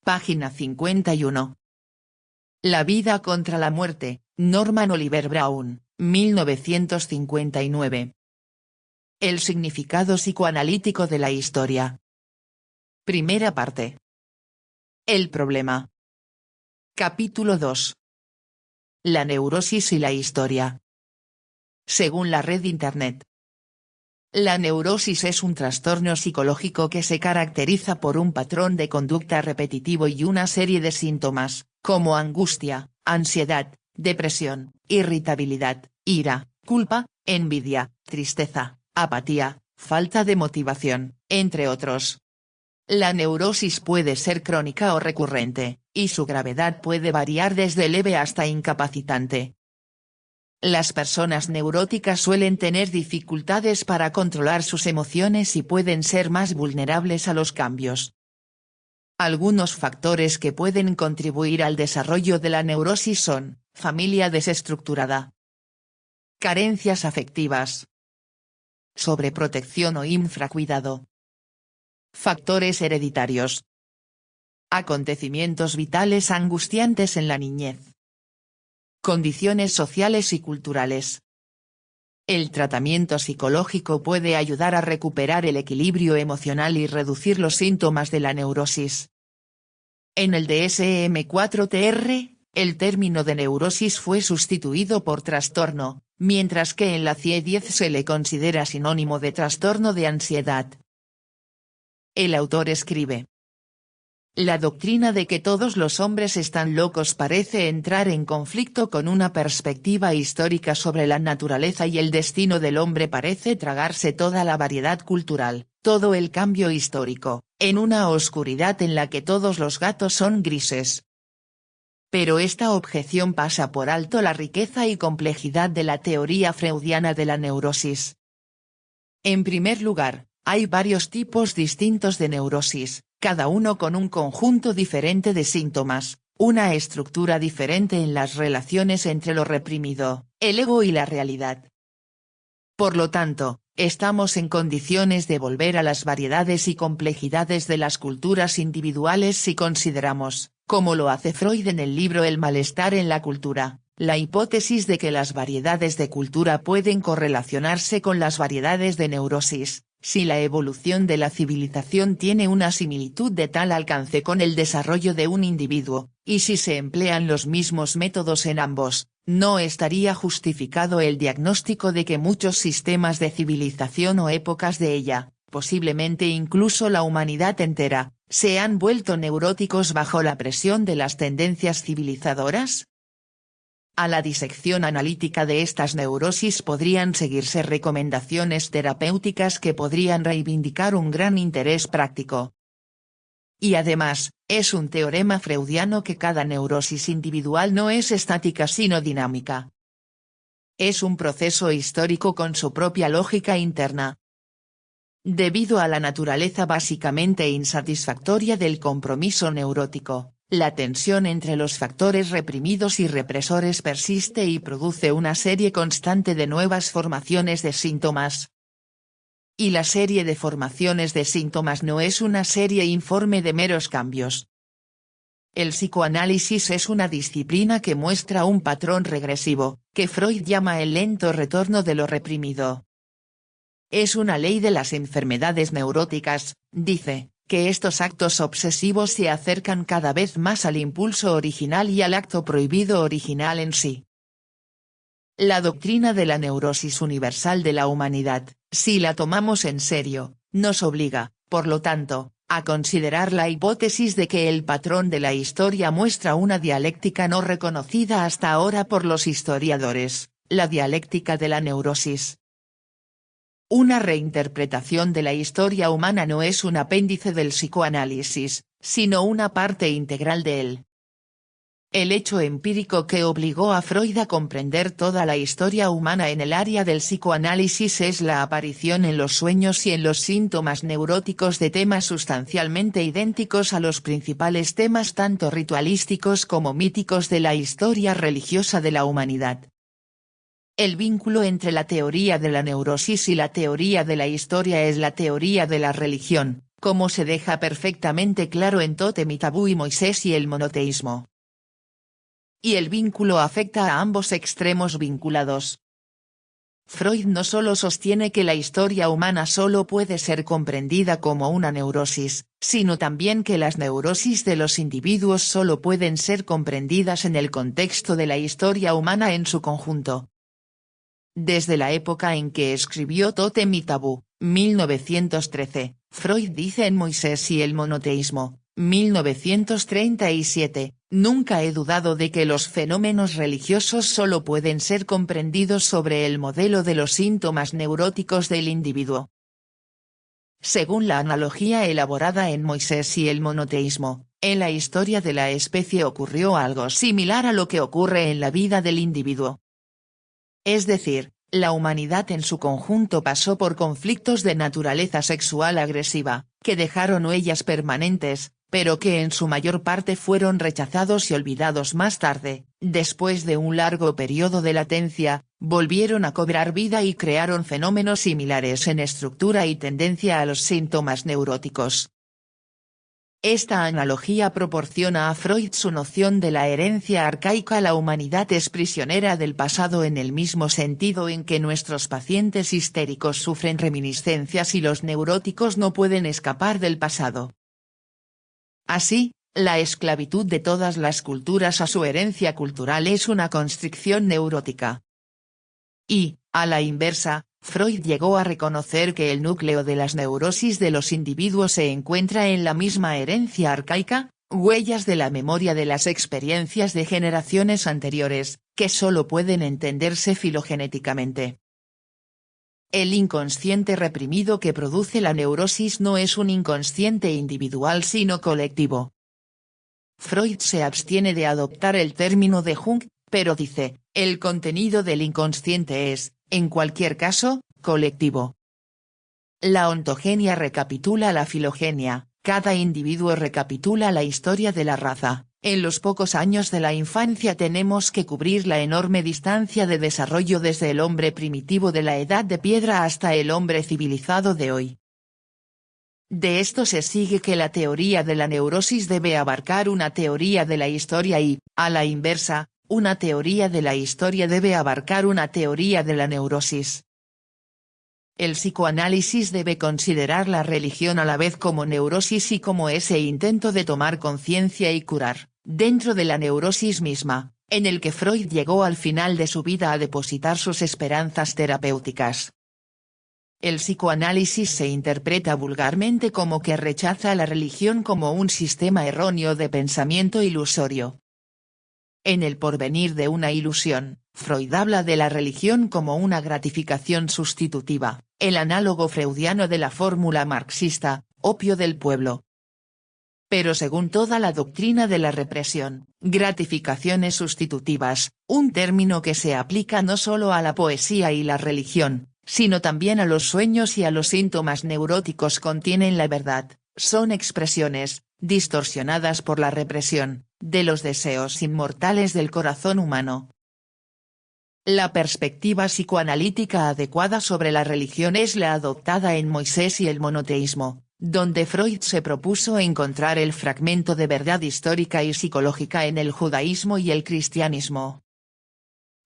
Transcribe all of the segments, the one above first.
Página 51. La vida contra la muerte, Norman Oliver Brown, 1959. El significado psicoanalítico de la historia. Primera parte. El problema. Capítulo 2. La neurosis y la historia. Según la red Internet. La neurosis es un trastorno psicológico que se caracteriza por un patrón de conducta repetitivo y una serie de síntomas, como angustia, ansiedad, depresión, irritabilidad, ira, culpa, envidia, tristeza, apatía, falta de motivación, entre otros. La neurosis puede ser crónica o recurrente, y su gravedad puede variar desde leve hasta incapacitante. Las personas neuróticas suelen tener dificultades para controlar sus emociones y pueden ser más vulnerables a los cambios. Algunos factores que pueden contribuir al desarrollo de la neurosis son: familia desestructurada, carencias afectivas, sobreprotección o infracuidado, factores hereditarios, acontecimientos vitales angustiantes en la niñez, condiciones sociales y culturales. El tratamiento psicológico puede ayudar a recuperar el equilibrio emocional y reducir los síntomas de la neurosis. En el DSM-4-TR, el término de neurosis fue sustituido por trastorno, mientras que en la CIE-10 se le considera sinónimo de trastorno de ansiedad. El autor escribe: la doctrina de que todos los hombres están locos parece entrar en conflicto con una perspectiva histórica sobre la naturaleza y el destino del hombre. Parece tragarse toda la variedad cultural, todo el cambio histórico, en una oscuridad en la que todos los gatos son grises. Pero esta objeción pasa por alto la riqueza y complejidad de la teoría freudiana de la neurosis. En primer lugar, hay varios tipos distintos de neurosis, cada uno con un conjunto diferente de síntomas, una estructura diferente en las relaciones entre lo reprimido, el ego y la realidad. Por lo tanto, estamos en condiciones de volver a las variedades y complejidades de las culturas individuales si consideramos, como lo hace Freud en el libro El malestar en la cultura, la hipótesis de que las variedades de cultura pueden correlacionarse con las variedades de neurosis. Si la evolución de la civilización tiene una similitud de tal alcance con el desarrollo de un individuo, y si se emplean los mismos métodos en ambos, no estaría justificado el diagnóstico de que muchos sistemas de civilización o épocas de ella, posiblemente incluso la humanidad entera, se han vuelto neuróticos bajo la presión de las tendencias civilizadoras. A la disección analítica de estas neurosis podrían seguirse recomendaciones terapéuticas que podrían reivindicar un gran interés práctico. Y además, es un teorema freudiano que cada neurosis individual no es estática sino dinámica. Es un proceso histórico con su propia lógica interna. Debido a la naturaleza básicamente insatisfactoria del compromiso neurótico, la tensión entre los factores reprimidos y represores persiste y produce una serie constante de nuevas formaciones de síntomas. Y la serie de formaciones de síntomas no es una serie informe de meros cambios. El psicoanálisis es una disciplina que muestra un patrón regresivo, que Freud llama el lento retorno de lo reprimido. Es una ley de las enfermedades neuróticas, dice, que estos actos obsesivos se acercan cada vez más al impulso original y al acto prohibido original en sí. La doctrina de la neurosis universal de la humanidad, si la tomamos en serio, nos obliga, por lo tanto, a considerar la hipótesis de que el patrón de la historia muestra una dialéctica no reconocida hasta ahora por los historiadores, la dialéctica de la neurosis. Una reinterpretación de la historia humana no es un apéndice del psicoanálisis, sino una parte integral de él. El hecho empírico que obligó a Freud a comprender toda la historia humana en el área del psicoanálisis es la aparición en los sueños y en los síntomas neuróticos de temas sustancialmente idénticos a los principales temas tanto ritualísticos como míticos de la historia religiosa de la humanidad. El vínculo entre la teoría de la neurosis y la teoría de la historia es la teoría de la religión, como se deja perfectamente claro en Tótem y Tabú y Moisés y el monoteísmo. Y el vínculo afecta a ambos extremos vinculados. Freud no solo sostiene que la historia humana solo puede ser comprendida como una neurosis, sino también que las neurosis de los individuos solo pueden ser comprendidas en el contexto de la historia humana en su conjunto. Desde la época en que escribió Tótem y Tabú, 1913, Freud dice en Moisés y el monoteísmo, 1937, nunca he dudado de que los fenómenos religiosos solo pueden ser comprendidos sobre el modelo de los síntomas neuróticos del individuo. Según la analogía elaborada en Moisés y el monoteísmo, en la historia de la especie ocurrió algo similar a lo que ocurre en la vida del individuo. Es decir, la humanidad en su conjunto pasó por conflictos de naturaleza sexual agresiva, que dejaron huellas permanentes, pero que en su mayor parte fueron rechazados y olvidados más tarde, después de un largo periodo de latencia, volvieron a cobrar vida y crearon fenómenos similares en estructura y tendencia a los síntomas neuróticos. Esta analogía proporciona a Freud su noción de la herencia arcaica. La humanidad es prisionera del pasado en el mismo sentido en que nuestros pacientes histéricos sufren reminiscencias y los neuróticos no pueden escapar del pasado. Así, la esclavitud de todas las culturas a su herencia cultural es una constricción neurótica. Y, a la inversa, Freud llegó a reconocer que el núcleo de las neurosis de los individuos se encuentra en la misma herencia arcaica, huellas de la memoria de las experiencias de generaciones anteriores, que solo pueden entenderse filogenéticamente. El inconsciente reprimido que produce la neurosis no es un inconsciente individual sino colectivo. Freud se abstiene de adoptar el término de Jung, pero dice, el contenido del inconsciente es, en cualquier caso, colectivo. La ontogenia recapitula la filogenia, cada individuo recapitula la historia de la raza. En los pocos años de la infancia tenemos que cubrir la enorme distancia de desarrollo desde el hombre primitivo de la edad de piedra hasta el hombre civilizado de hoy. De esto se sigue que la teoría de la neurosis debe abarcar una teoría de la historia y, a la inversa, una teoría de la historia debe abarcar una teoría de la neurosis. El psicoanálisis debe considerar la religión a la vez como neurosis y como ese intento de tomar conciencia y curar, dentro de la neurosis misma, en el que Freud llegó al final de su vida a depositar sus esperanzas terapéuticas. El psicoanálisis se interpreta vulgarmente como que rechaza la religión como un sistema erróneo de pensamiento ilusorio. En El porvenir de una ilusión, Freud habla de la religión como una gratificación sustitutiva, el análogo freudiano de la fórmula marxista, opio del pueblo. Pero según toda la doctrina de la represión, gratificaciones sustitutivas, un término que se aplica no solo a la poesía y la religión, sino también a los sueños y a los síntomas neuróticos contienen la verdad, son expresiones, distorsionadas por la represión, de los deseos inmortales del corazón humano. La perspectiva psicoanalítica adecuada sobre la religión es la adoptada en Moisés y el monoteísmo, donde Freud se propuso encontrar el fragmento de verdad histórica y psicológica en el judaísmo y el cristianismo.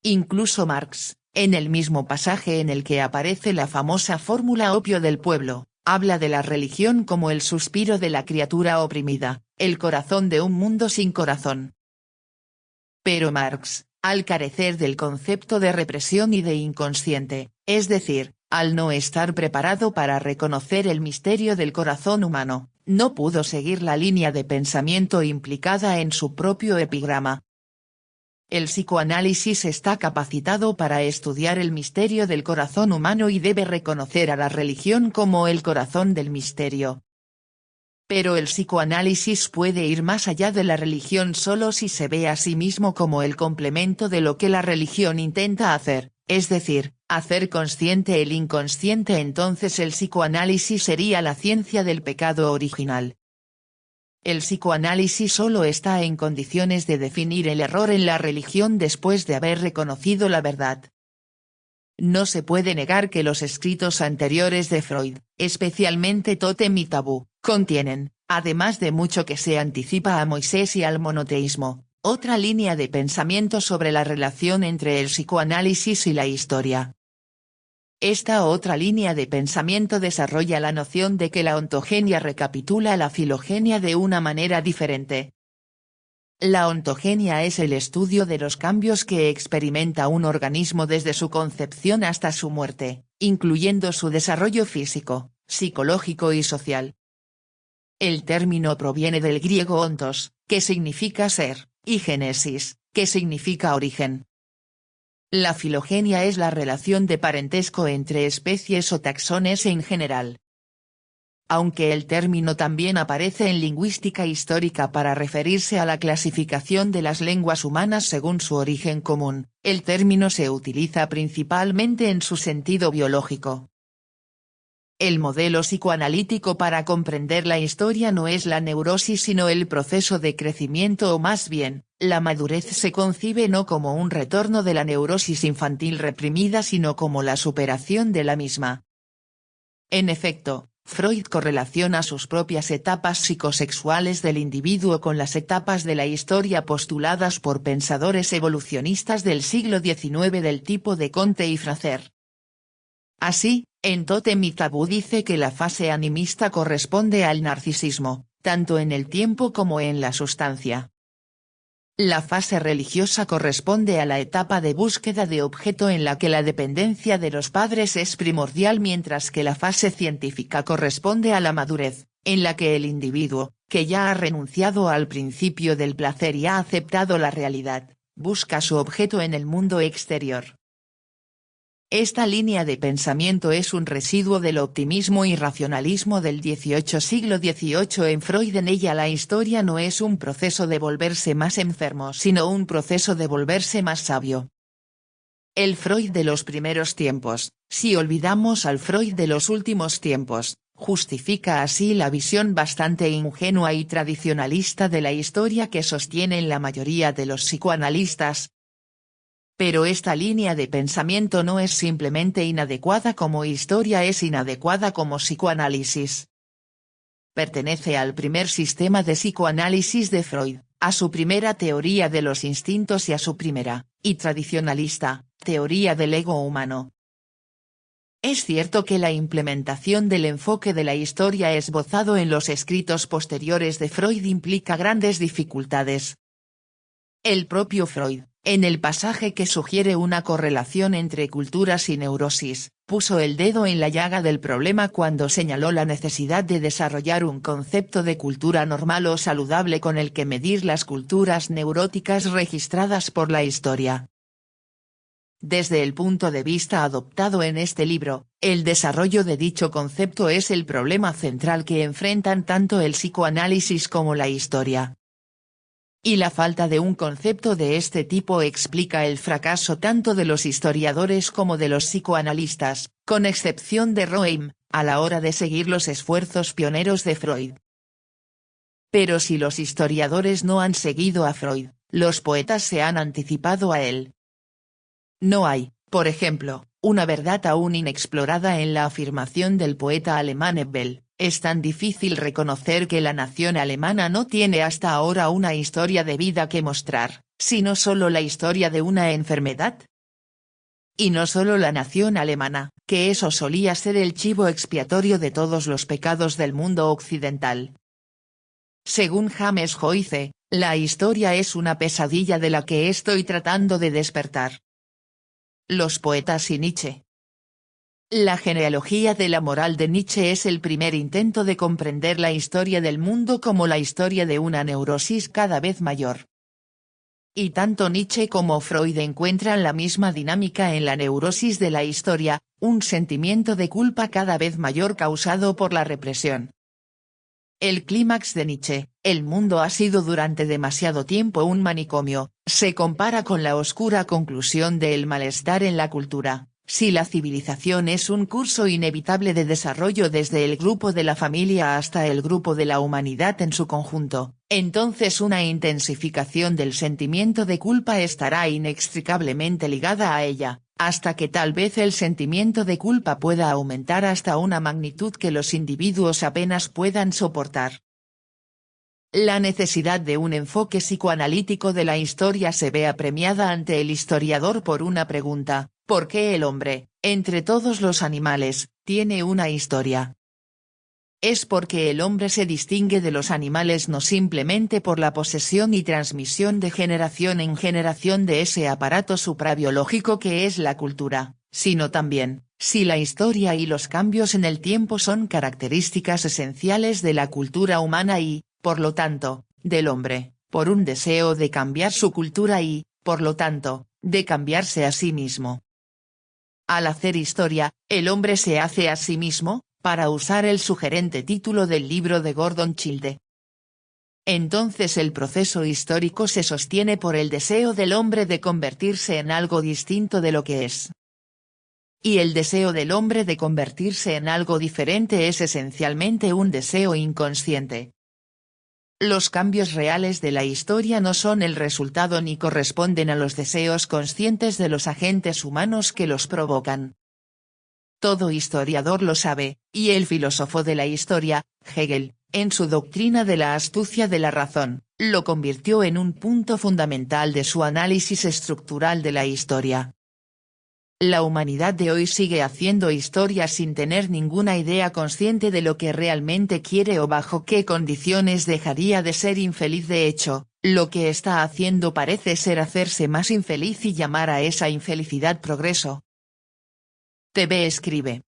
Incluso Marx, en el mismo pasaje en el que aparece la famosa fórmula opio del pueblo, habla de la religión como el suspiro de la criatura oprimida, el corazón de un mundo sin corazón. Pero Marx, al carecer del concepto de represión y de inconsciente, es decir, al no estar preparado para reconocer el misterio del corazón humano, no pudo seguir la línea de pensamiento implicada en su propio epigrama. El psicoanálisis está capacitado para estudiar el misterio del corazón humano y debe reconocer a la religión como el corazón del misterio. Pero el psicoanálisis puede ir más allá de la religión solo si se ve a sí mismo como el complemento de lo que la religión intenta hacer, es decir, hacer consciente el inconsciente. Entonces el psicoanálisis sería la ciencia del pecado original. El psicoanálisis solo está en condiciones de definir el error en la religión después de haber reconocido la verdad. No se puede negar que los escritos anteriores de Freud, especialmente Tótem y Tabú, Contienen, además de mucho que se anticipa a Moisés y al monoteísmo, otra línea de pensamiento sobre la relación entre el psicoanálisis y la historia. Esta otra línea de pensamiento desarrolla la noción de que la ontogenia recapitula la filogenia de una manera diferente. La ontogenia es el estudio de los cambios que experimenta un organismo desde su concepción hasta su muerte, incluyendo su desarrollo físico, psicológico y social. El término proviene del griego ontos, que significa ser, y génesis, que significa origen. La filogenia es la relación de parentesco entre especies o taxones en general. Aunque el término también aparece en lingüística histórica para referirse a la clasificación de las lenguas humanas según su origen común, el término se utiliza principalmente en su sentido biológico. El modelo psicoanalítico para comprender la historia no es la neurosis sino el proceso de crecimiento o más bien, la madurez se concibe no como un retorno de la neurosis infantil reprimida sino como la superación de la misma. En efecto, Freud correlaciona sus propias etapas psicosexuales del individuo con las etapas de la historia postuladas por pensadores evolucionistas del siglo XIX del tipo de Comte y Frazer. Así, en Tótem y Tabú dice que la fase animista corresponde al narcisismo, tanto en el tiempo como en la sustancia. La fase religiosa corresponde a la etapa de búsqueda de objeto en la que la dependencia de los padres es primordial mientras que la fase científica corresponde a la madurez, en la que el individuo, que ya ha renunciado al principio del placer y ha aceptado la realidad, busca su objeto en el mundo exterior. Esta línea de pensamiento es un residuo del optimismo y racionalismo del siglo XVIII en Freud. En ella la historia no es un proceso de volverse más enfermo sino un proceso de volverse más sabio. El Freud de los primeros tiempos, si olvidamos al Freud de los últimos tiempos, justifica así la visión bastante ingenua y tradicionalista de la historia que sostienen la mayoría de los psicoanalistas. Pero esta línea de pensamiento no es simplemente inadecuada como historia, es inadecuada como psicoanálisis. Pertenece al primer sistema de psicoanálisis de Freud, a su primera teoría de los instintos y a su primera, y tradicionalista, teoría del ego humano. Es cierto que la implementación del enfoque de la historia esbozado en los escritos posteriores de Freud implica grandes dificultades. El propio Freud, en el pasaje que sugiere una correlación entre culturas y neurosis, puso el dedo en la llaga del problema cuando señaló la necesidad de desarrollar un concepto de cultura normal o saludable con el que medir las culturas neuróticas registradas por la historia. Desde el punto de vista adoptado en este libro, el desarrollo de dicho concepto es el problema central que enfrentan tanto el psicoanálisis como la historia. Y la falta de un concepto de este tipo explica el fracaso tanto de los historiadores como de los psicoanalistas, con excepción de Roheim, a la hora de seguir los esfuerzos pioneros de Freud. Pero si los historiadores no han seguido a Freud, los poetas se han anticipado a él. No hay, por ejemplo, una verdad aún inexplorada en la afirmación del poeta alemán Hebel. Es tan difícil reconocer que la nación alemana no tiene hasta ahora una historia de vida que mostrar, sino solo la historia de una enfermedad. Y no solo la nación alemana, que eso solía ser el chivo expiatorio de todos los pecados del mundo occidental. Según James Joyce, la historia es una pesadilla de la que estoy tratando de despertar. Los poetas y Nietzsche. La genealogía de la moral de Nietzsche es el primer intento de comprender la historia del mundo como la historia de una neurosis cada vez mayor. Y tanto Nietzsche como Freud encuentran la misma dinámica en la neurosis de la historia, un sentimiento de culpa cada vez mayor causado por la represión. El clímax de Nietzsche, el mundo ha sido durante demasiado tiempo un manicomio, se compara con la oscura conclusión de el malestar en la cultura. Si la civilización es un curso inevitable de desarrollo desde el grupo de la familia hasta el grupo de la humanidad en su conjunto, entonces una intensificación del sentimiento de culpa estará inextricablemente ligada a ella, hasta que tal vez el sentimiento de culpa pueda aumentar hasta una magnitud que los individuos apenas puedan soportar. La necesidad de un enfoque psicoanalítico de la historia se ve apremiada ante el historiador por una pregunta: ¿por qué el hombre, entre todos los animales, tiene una historia? Es porque el hombre se distingue de los animales no simplemente por la posesión y transmisión de generación en generación de ese aparato suprabiológico que es la cultura, sino también, si la historia y los cambios en el tiempo son características esenciales de la cultura humana y, por lo tanto, del hombre, por un deseo de cambiar su cultura y, por lo tanto, de cambiarse a sí mismo. Al hacer historia, el hombre se hace a sí mismo, para usar el sugerente título del libro de Gordon Childe. Entonces el proceso histórico se sostiene por el deseo del hombre de convertirse en algo distinto de lo que es. Y el deseo del hombre de convertirse en algo diferente es esencialmente un deseo inconsciente. Los cambios reales de la historia no son el resultado ni corresponden a los deseos conscientes de los agentes humanos que los provocan. Todo historiador lo sabe, y el filósofo de la historia, Hegel, en su doctrina de la astucia de la razón, lo convirtió en un punto fundamental de su análisis estructural de la historia. La humanidad de hoy sigue haciendo historia sin tener ninguna idea consciente de lo que realmente quiere o bajo qué condiciones dejaría de ser infeliz. De hecho, lo que está haciendo parece ser hacerse más infeliz y llamar a esa infelicidad progreso. TV escribe: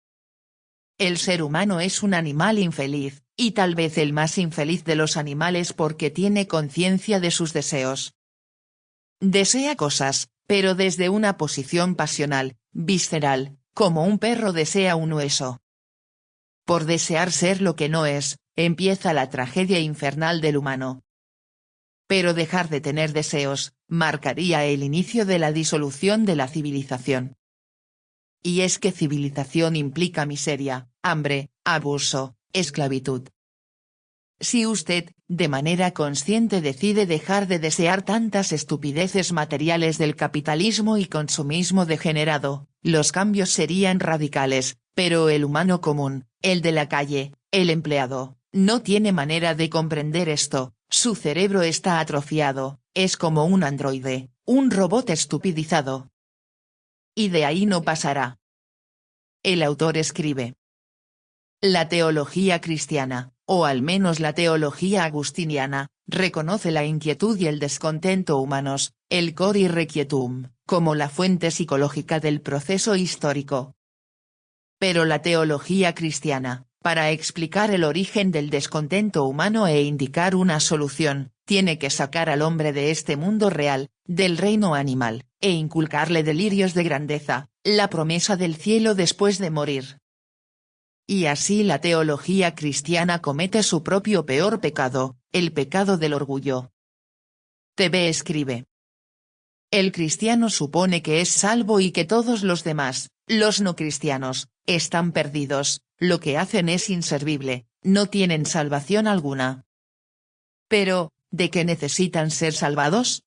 el ser humano es un animal infeliz, y tal vez el más infeliz de los animales porque tiene conciencia de sus deseos. Desea cosas, pero desde una posición pasional, visceral, como un perro desea un hueso. Por desear ser lo que no es, empieza la tragedia infernal del humano. Pero dejar de tener deseos, marcaría el inicio de la disolución de la civilización. Y es que civilización implica miseria, hambre, abuso, esclavitud. Si usted, de manera consciente decide dejar de desear tantas estupideces materiales del capitalismo y consumismo degenerado, los cambios serían radicales, pero el humano común, el de la calle, el empleado, no tiene manera de comprender esto, su cerebro está atrofiado, es como un androide, un robot estupidizado. Y de ahí no pasará. El autor escribe: la teología cristiana, o al menos la teología agustiniana, reconoce la inquietud y el descontento humanos, el cor irrequietum, como la fuente psicológica del proceso histórico. Pero la teología cristiana, para explicar el origen del descontento humano e indicar una solución, tiene que sacar al hombre de este mundo real, del reino animal, e inculcarle delirios de grandeza, la promesa del cielo después de morir. Y así la teología cristiana comete su propio peor pecado, el pecado del orgullo. TV escribe: el cristiano supone que es salvo y que todos los demás, los no cristianos, están perdidos, lo que hacen es inservible, no tienen salvación alguna. Pero, ¿de qué necesitan ser salvados?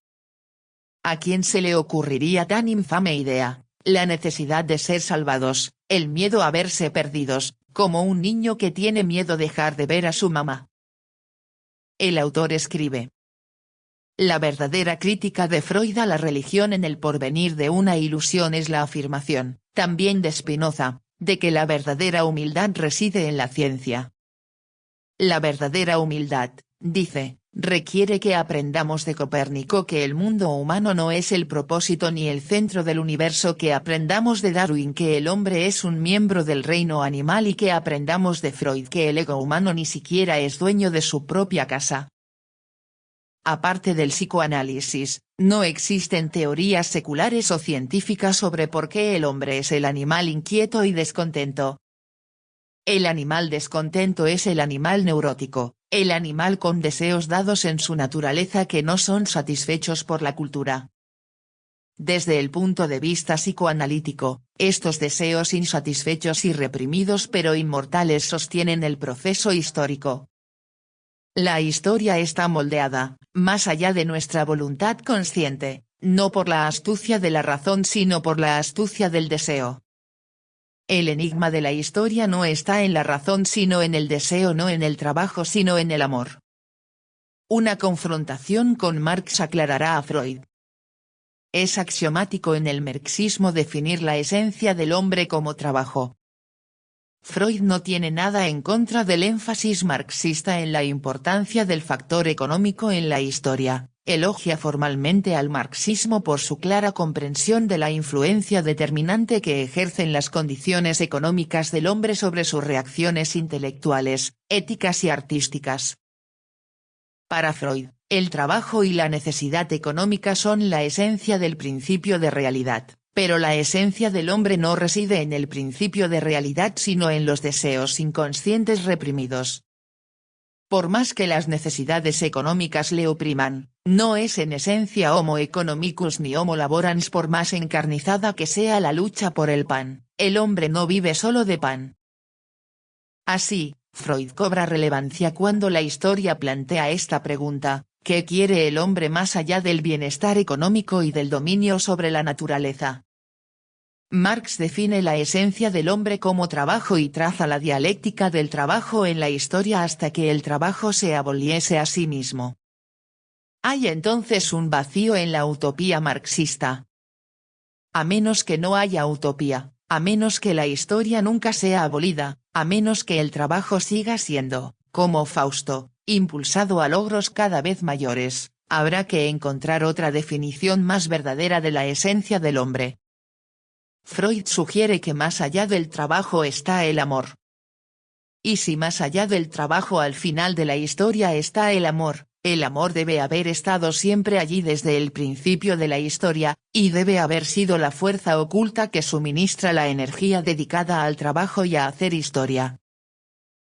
¿A quién se le ocurriría tan infame idea? La necesidad de ser salvados, el miedo a verse perdidos, como un niño que tiene miedo dejar de ver a su mamá. El autor escribe: la verdadera crítica de Freud a la religión en El porvenir de una ilusión es la afirmación, también de Spinoza, de que la verdadera humildad reside en la ciencia. La verdadera humildad, dice, requiere que aprendamos de Copérnico que el mundo humano no es el propósito ni el centro del universo, que aprendamos de Darwin que el hombre es un miembro del reino animal y que aprendamos de Freud que el ego humano ni siquiera es dueño de su propia casa. Aparte del psicoanálisis, no existen teorías seculares o científicas sobre por qué el hombre es el animal inquieto y descontento. El animal descontento es el animal neurótico, el animal con deseos dados en su naturaleza que no son satisfechos por la cultura. Desde el punto de vista psicoanalítico, estos deseos insatisfechos y reprimidos pero inmortales sostienen el proceso histórico. La historia está moldeada, más allá de nuestra voluntad consciente, no por la astucia de la razón sino por la astucia del deseo. El enigma de la historia no está en la razón sino en el deseo, no en el trabajo sino en el amor. Una confrontación con Marx aclarará a Freud. Es axiomático en el marxismo definir la esencia del hombre como trabajo. Freud no tiene nada en contra del énfasis marxista en la importancia del factor económico en la historia, elogia formalmente al marxismo por su clara comprensión de la influencia determinante que ejercen las condiciones económicas del hombre sobre sus reacciones intelectuales, éticas y artísticas. Para Freud, el trabajo y la necesidad económica son la esencia del principio de realidad, pero la esencia del hombre no reside en el principio de realidad sino en los deseos inconscientes reprimidos. Por más que las necesidades económicas le opriman, no es en esencia homo economicus ni homo laborans por más encarnizada que sea la lucha por el pan, el hombre no vive solo de pan. Así, Freud cobra relevancia cuando la historia plantea esta pregunta: ¿qué quiere el hombre más allá del bienestar económico y del dominio sobre la naturaleza? Marx define la esencia del hombre como trabajo y traza la dialéctica del trabajo en la historia hasta que el trabajo se aboliese a sí mismo. Hay entonces un vacío en la utopía marxista. A menos que no haya utopía, a menos que la historia nunca sea abolida, a menos que el trabajo siga siendo, como Fausto, impulsado a logros cada vez mayores, habrá que encontrar otra definición más verdadera de la esencia del hombre. Freud sugiere que más allá del trabajo está el amor. Y si más allá del trabajo al final de la historia está el amor debe haber estado siempre allí desde el principio de la historia, y debe haber sido la fuerza oculta que suministra la energía dedicada al trabajo y a hacer historia.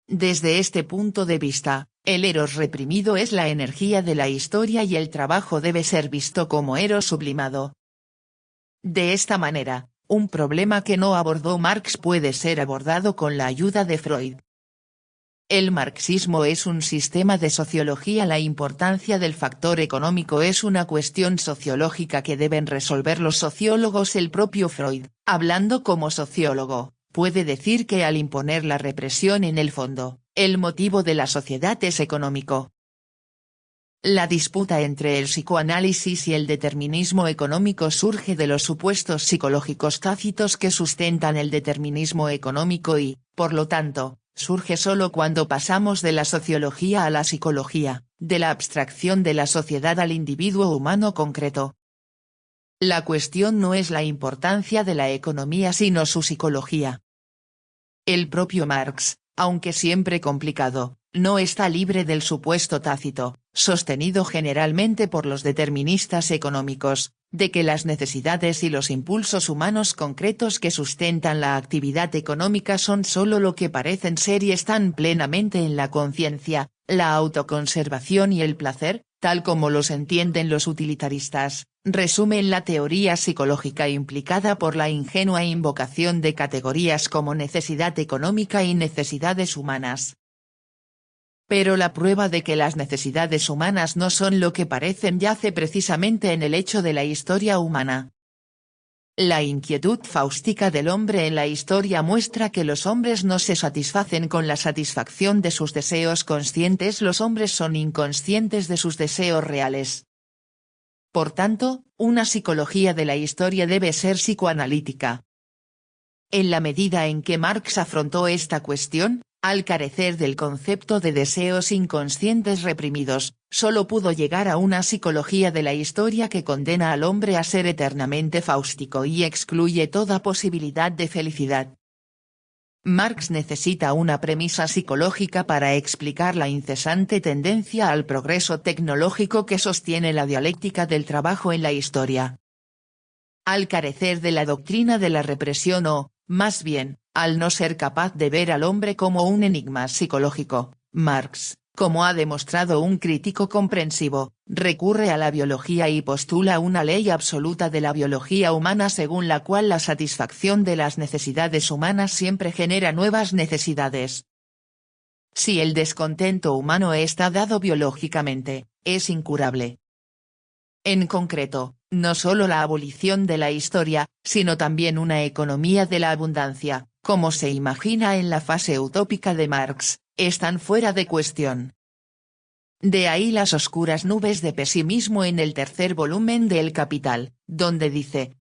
Desde este punto de vista, el eros reprimido es la energía de la historia y el trabajo debe ser visto como eros sublimado. De esta manera, un problema que no abordó Marx puede ser abordado con la ayuda de Freud. El marxismo es un sistema de sociología. La importancia del factor económico es una cuestión sociológica que deben resolver los sociólogos. El propio Freud, hablando como sociólogo, puede decir que al imponer la represión en el fondo, el motivo de la sociedad es económico. La disputa entre el psicoanálisis y el determinismo económico surge de los supuestos psicológicos tácitos que sustentan el determinismo económico y, por lo tanto, surge solo cuando pasamos de la sociología a la psicología, de la abstracción de la sociedad al individuo humano concreto. La cuestión no es la importancia de la economía sino su psicología. El propio Marx, aunque siempre complicado, no está libre del supuesto tácito, sostenido generalmente por los deterministas económicos, de que las necesidades y los impulsos humanos concretos que sustentan la actividad económica son solo lo que parecen ser y están plenamente en la conciencia, la autoconservación y el placer, tal como los entienden los utilitaristas, resumen la teoría psicológica implicada por la ingenua invocación de categorías como necesidad económica y necesidades humanas. Pero la prueba de que las necesidades humanas no son lo que parecen yace precisamente en el hecho de la historia humana. La inquietud fáustica del hombre en la historia muestra que los hombres no se satisfacen con la satisfacción de sus deseos conscientes, los hombres son inconscientes de sus deseos reales. Por tanto, una psicología de la historia debe ser psicoanalítica. En la medida en que Marx afrontó esta cuestión, al carecer del concepto de deseos inconscientes reprimidos, solo pudo llegar a una psicología de la historia que condena al hombre a ser eternamente fáustico y excluye toda posibilidad de felicidad. Marx necesita una premisa psicológica para explicar la incesante tendencia al progreso tecnológico que sostiene la dialéctica del trabajo en la historia. Al carecer de la doctrina de la represión o, más bien, al no ser capaz de ver al hombre como un enigma psicológico, Marx, como ha demostrado un crítico comprensivo, recurre a la biología y postula una ley absoluta de la biología humana según la cual la satisfacción de las necesidades humanas siempre genera nuevas necesidades. Si el descontento humano está dado biológicamente, es incurable. En concreto, No solo la abolición de la historia, sino también una economía de la abundancia, como se imagina en la fase utópica de Marx, están fuera de cuestión. De ahí las oscuras nubes de pesimismo en el tercer volumen de El Capital, donde dice: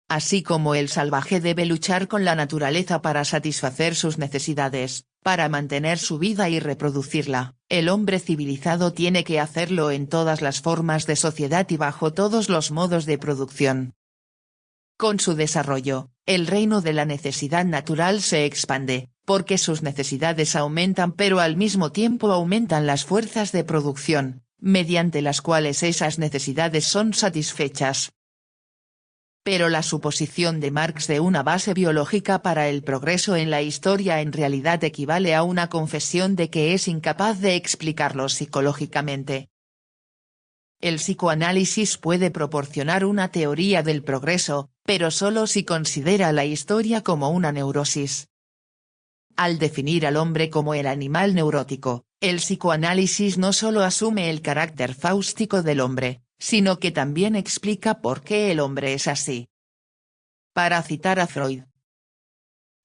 así como el salvaje debe luchar con la naturaleza para satisfacer sus necesidades, para mantener su vida y reproducirla, el hombre civilizado tiene que hacerlo en todas las formas de sociedad y bajo todos los modos de producción. Con su desarrollo, el reino de la necesidad natural se expande, porque sus necesidades aumentan, pero al mismo tiempo aumentan las fuerzas de producción, mediante las cuales esas necesidades son satisfechas. Pero la suposición de Marx de una base biológica para el progreso en la historia en realidad equivale a una confesión de que es incapaz de explicarlo psicológicamente. El psicoanálisis puede proporcionar una teoría del progreso, pero solo si considera la historia como una neurosis. Al definir al hombre como el animal neurótico, el psicoanálisis no solo asume el carácter fáustico del hombre, sino que también explica por qué el hombre es así. Para citar a Freud: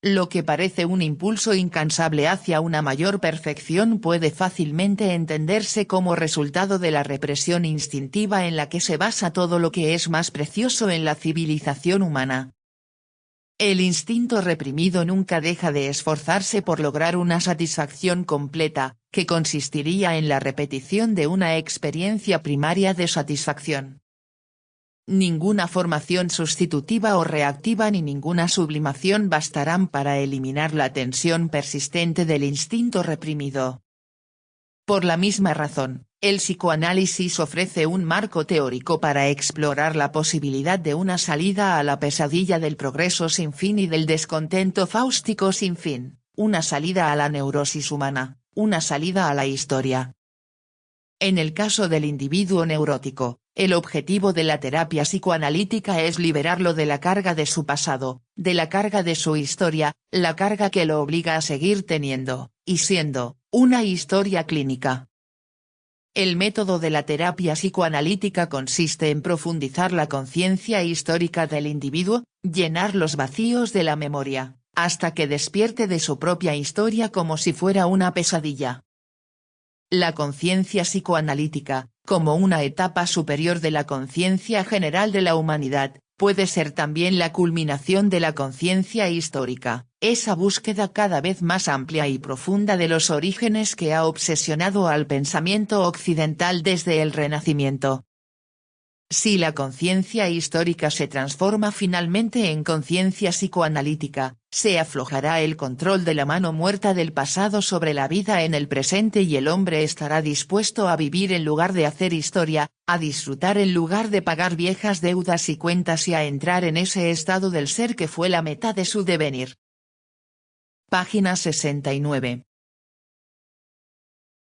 lo que parece un impulso incansable hacia una mayor perfección puede fácilmente entenderse como resultado de la represión instintiva en la que se basa todo lo que es más precioso en la civilización humana. El instinto reprimido nunca deja de esforzarse por lograr una satisfacción completa, que consistiría en la repetición de una experiencia primaria de satisfacción. Ninguna formación sustitutiva o reactiva ni ninguna sublimación bastarán para eliminar la tensión persistente del instinto reprimido. Por la misma razón, el psicoanálisis ofrece un marco teórico para explorar la posibilidad de una salida a la pesadilla del progreso sin fin y del descontento fáustico sin fin, una salida a la neurosis humana, una salida a la historia. En el caso del individuo neurótico, el objetivo de la terapia psicoanalítica es liberarlo de la carga de su pasado, de la carga de su historia, la carga que lo obliga a seguir teniendo, y siendo, una historia clínica. El método de la terapia psicoanalítica consiste en profundizar la conciencia histórica del individuo, llenar los vacíos de la memoria, hasta que despierte de su propia historia como si fuera una pesadilla. La conciencia psicoanalítica, como una etapa superior de la conciencia general de la humanidad, puede ser también la culminación de la conciencia histórica, esa búsqueda cada vez más amplia y profunda de los orígenes que ha obsesionado al pensamiento occidental desde el Renacimiento. Si la conciencia histórica se transforma finalmente en conciencia psicoanalítica, se aflojará el control de la mano muerta del pasado sobre la vida en el presente y el hombre estará dispuesto a vivir en lugar de hacer historia, a disfrutar en lugar de pagar viejas deudas y cuentas y a entrar en ese estado del ser que fue la meta de su devenir. Página 69.